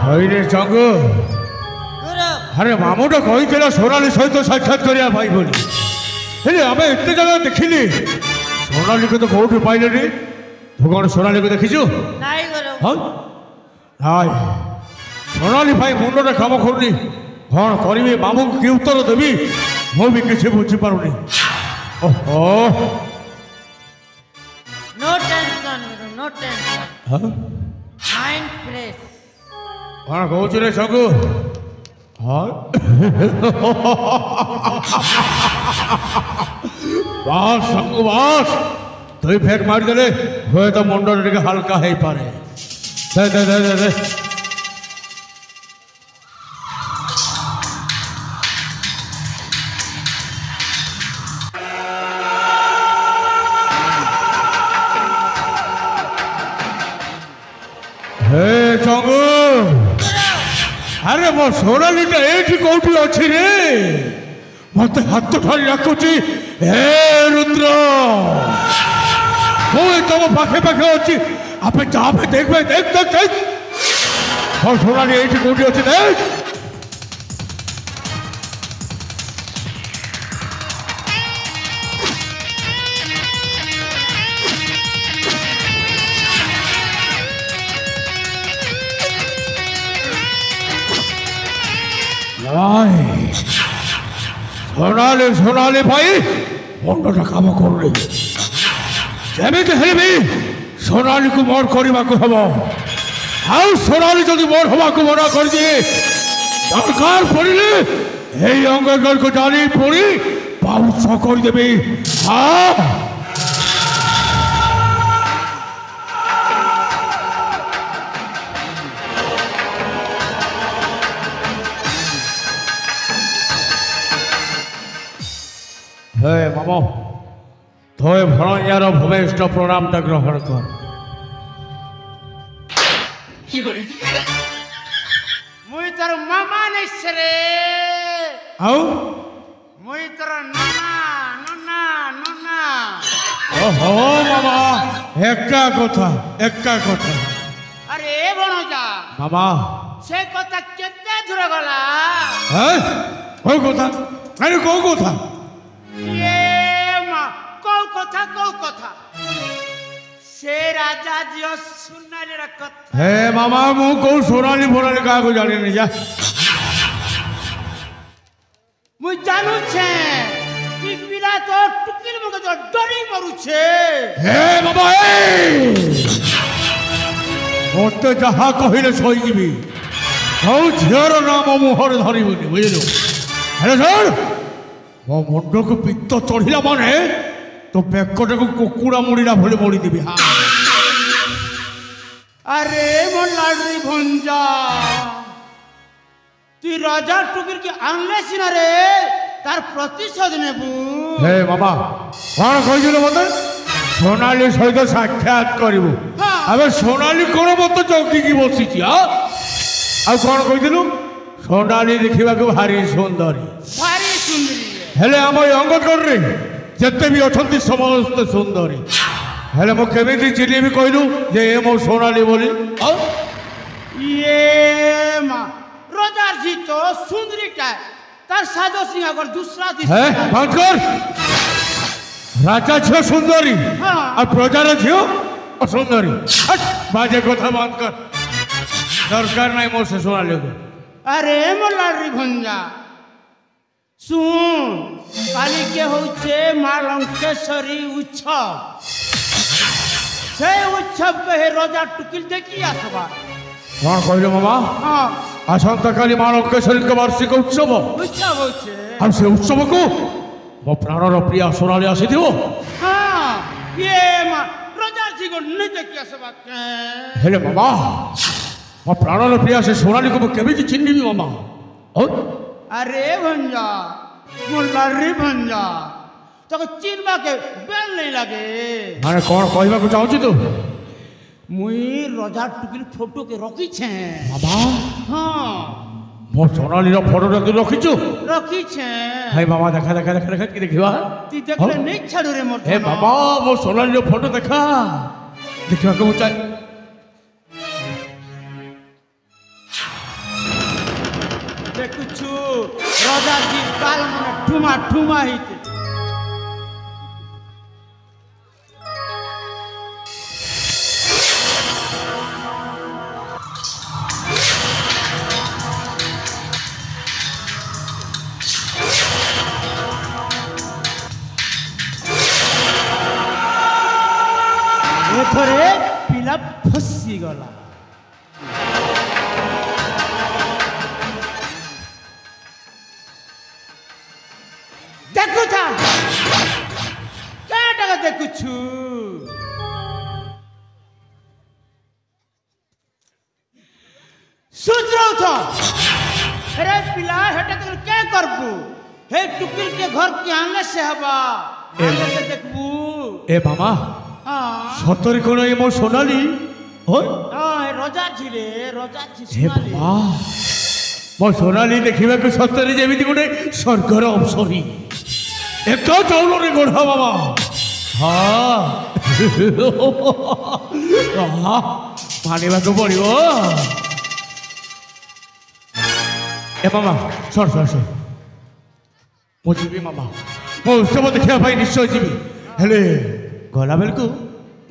হইরে জঙ্গ আরে মামুটা কইছিল সোনালী সহিত সাক্ষাৎ করিয়া ভাই বলি হেলে আমি এতে জায়গা দেখিনি সোনালীকে তো কোউঠি পাইলে রে তু কোন সোনালীকে দেখিছু নাই গুরু হ্যাঁ নাই সোনালী ভাই মুন্ডটা কাম করনি কଣ କରିବି ମାମୁଁକୁ କି ଉତ୍ତର ଦେବି ମୁଁ ବି କିଛି ବୁଝିପାରୁନି ଓହୋ नो टेंशन गुरु नो टेंशन माइंड फ्रेश କଣ କହୁଛୁ ରେ ସଗୁ ହଁ ବାସ୍ ସଗୁ ବାସ୍ ଦୁଇ ଫେକ୍ ମାରିଦେଲେ ହୁଏତ ମୁଣ୍ଡଟା ଟିକେ ହାଲକା ହେଇପାରେ ଦେ ଦେ ଦେ ଦେ ଦେ हे चंगू अरे मो सोनालीटा एठी कोठी अछि रे मते हाथ ठाली राखुची हे रुद्र ओए तुम पाखे पाखे अछि आपे जाबे देखबे देख देख देख और सोनाली एठी कोठी अछि देख सोनाली सोनाली भाई मुंडटा काम करुनी जमीते हेले भी सोनाली को मोर करने को हम आउ सोनाली जदि मोर हवा को मना कर दिए दरकार पड़े यही अंगल को जानी पड़ी पाउच कर देवी हाँ हे मामो तोय भणयार भूमेष्ठ प्रणाम ग्रहण कर मुई तर मामा नैसरे आउ मुई तर नना नना नना ओहो मामा एका कथा अरे भणजा मामा से कथा केते दूर गला हैं को कथा अरे को कथा ये मां को कथा से राजा जियो सुनाली रखत हे मामा मु को सोनाली फोनाली का को जाने नहीं जा मुई जानू छे कि पिला तो टुकिल मुके तो डरी मरु छे हे बाबा ए मते जहा कहिले सही जीवी हौ झियर नाम मुहर धरिबुनी बुझिलु अरे सर मो मुंड को पित्त चढ़िला माने तो पेकटा को कुकुड़ा मुड़ीला भले मोड़ी देबी हां अरे मो लाडरी भंजा तू राजा टुकिल के आनले सिना रे तार प्रतिशोध नेबू हे बाबा कोन कहिलो मते सोनाली सहित साक्षात करिवु अबे सोनाली कोन मत चौकी की बसी छी हां आ कोन कहिलु सोनाली देखिबा को भारी सुंदरी हेले आम अंगदगढ़ रे जिते भी अच्छा समस्त सुंदरी हेले मो केमिति चिन्हिबी कहलु जे ए मो सोनाली बोली ये मा रोजार जी तो सुंदरी का तार साजो सिंह अगर दूसरा दिस है बंद कर राजा छे सुंदरी और प्रजार झियो सुंदरी बाजे कथा बंद कर दरकार नहीं मो से सोनाली को अरे मो लाडरी भंजा सुन काली के होचे मां लंकेश्वरी उत्सव से उत्सव के रोजा टुकिल देखी आसबा कौन कहले मामा हां आसंता काली मां लंकेश्वरी के वार्षिक उत्सव होचे हम से उत्सव को मो प्राणर प्रिय सोनाली आसी थियो हां ये मां रोजा जी को नहीं देखी आसबा के हेले मामा मो प्राणर प्रिय से सोनाली को केबे चिन्हिबी मामा और अरे भंजा मुल्ला रे भंजा तो चिन्हवा के बेल नहीं लगे माने कौन कहबा को चाहू तू मुई रोजा टुकिल फोटो के रखी छे बाबा हां मो सोनाली रो फोटो तू रखी छे हाय बाबा देखा देखा देखा देखा की देखिबा ती देखले नहीं छाड़ू रे मोर हे बाबा मो सोनाली रो फोटो देखा देखिबा को चाह ରଜାଜି କାଲ ମାନେ ଠୁମା ଠୁମା ହେଇତେ ଏଥରେ ପିଲା ଫସିଗଲା ଦେଖୁଥା କେଟାକ ଦେଖୁଛୁ ସୁଧରଉଥ रे पिला हेटा तो क्या करबू हे टुकिल के घर के आने से हवा आने से देखबू ए मामा हां सतरे कोन ए मो सोनाली हो हां रोजा झिरे रोजा हे झिसमाली बाबा मो सोनाली देखिबा को सतरे जेमिति गोटे स्वर्गर अवसरी एक चाउल रे गोढ़ा बाबा हां हां मानिबा को पड़िबो ए मामा सर सर सर मो जीवी मामा मो उत्सव देखा निश्चय जीवी हेले गला बेल को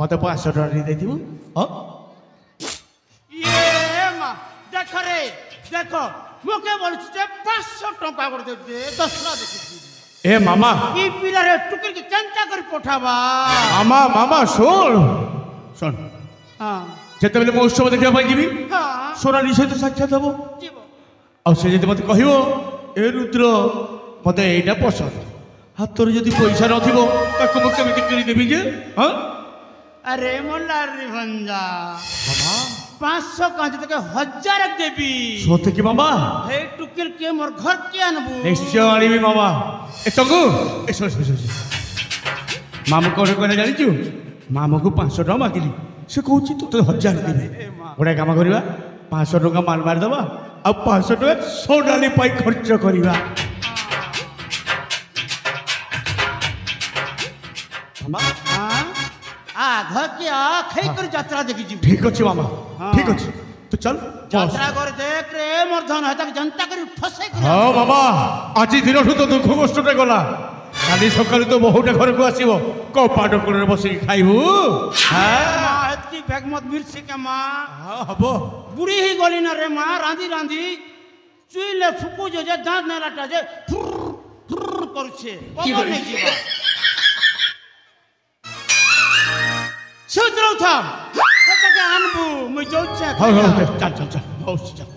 मत 500 टका दे दिबो ये मा देख रे देखो मोके बोलछ जे 500 टका कर दे दसरा देखि ए मामा ई पिला रे टुकिल के चिंता कर पठावा मामा मामा सुन सुन हां जेते बेले मो उत्सव देखा जीवी हां सोनाली सहित साक्षात हबो जीव आ से जदि मत कहबो ए रुद्र मते एटा पसंद हाथ जदि पैसा नथिबो ताको मो केमिति करि देबी जे हां अरे मोला रे भंजा मामा 500 कांच तक 1000 देबी सोते की मामा हे टुकिल के मोर घर के आनबू निश्चय आनिबी मामा ए तंगु ए सो सो सो मामू कोन कोन जानि छु मामू को 500 टका मागिली से कहूची तू तो 1000 देबी गोटे काम करबा 500 टका माल मार दबा अब 500 टका सोनाली पाई खर्च करबा मामा हां आ घर के आ खई कर यात्रा देखि जी ठीक अछि मामा ठीक अछि तू चल यात्रा कर देख रे मोर धन है तक जनता कर फसे कर हां मामा आज दिनठू तो दुख कष्टटे गला काली सकाल तो बहुटा घर को आसीबो कपाट कोरे बसी खाइबू हां एतकी बैग मत मिर्ची के मां हां हबो बुढ़ी ही गली न रे मां रांधी रांधी चुइले फुकु जो जे दांत न लाटा जे फुर करछे पवन नहीं जीवा सुधरौ था कत के आनबू मुई जोछ हां हां चल चल चल बहुत चल